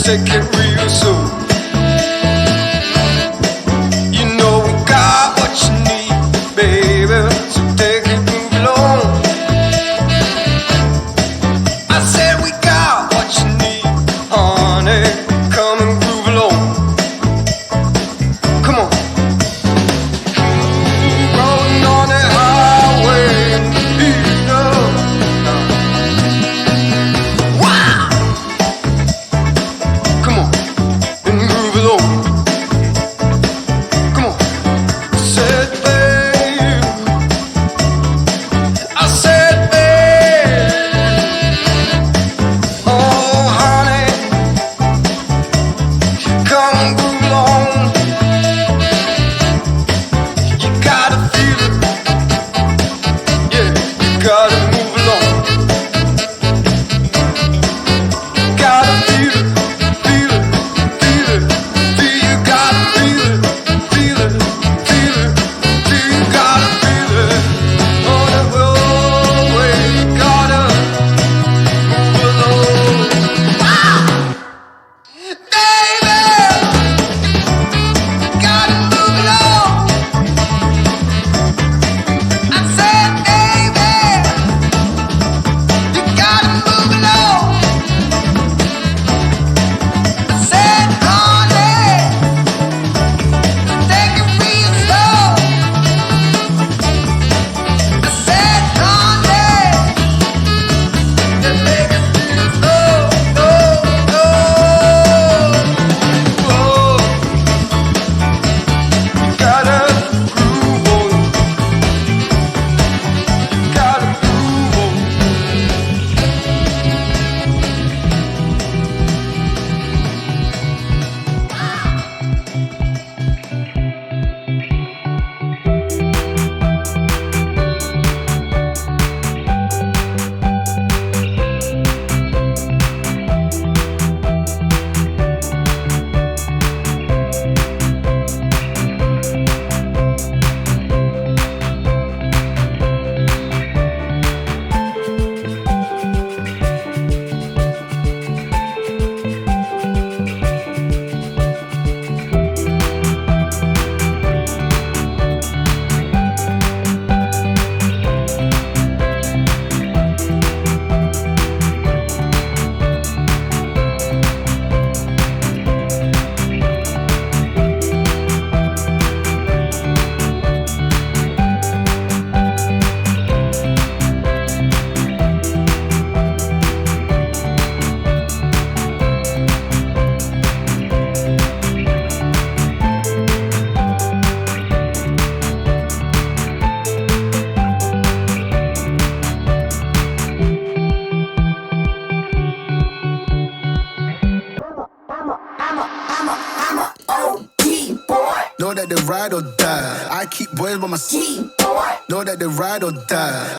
take it real slow. You know we got what you need, baby, so take it, move along. I said we got what you need, honey, come and groove along. Come on. Rolling on the highway, you know. Wow! Come on, and groove along. Come on. Said babe, I said babe, oh honey, come and groove along. You gotta feel it, yeah, you gotta move along. Gotta feel it, feel it, feel it, feel. You gotta feel it, feel it, feel it, feel. You gotta feel it on the roadway. You gotta move along, baby. Gotta move along. I said, baby, you gotta move along. I said, honey, take it real slow. I said, honey, take it real slow. Oh, oh, oh. You gotta groove on. You gotta groove on. Know that they ride or die. I keep boys by my side. Know that they ride or die.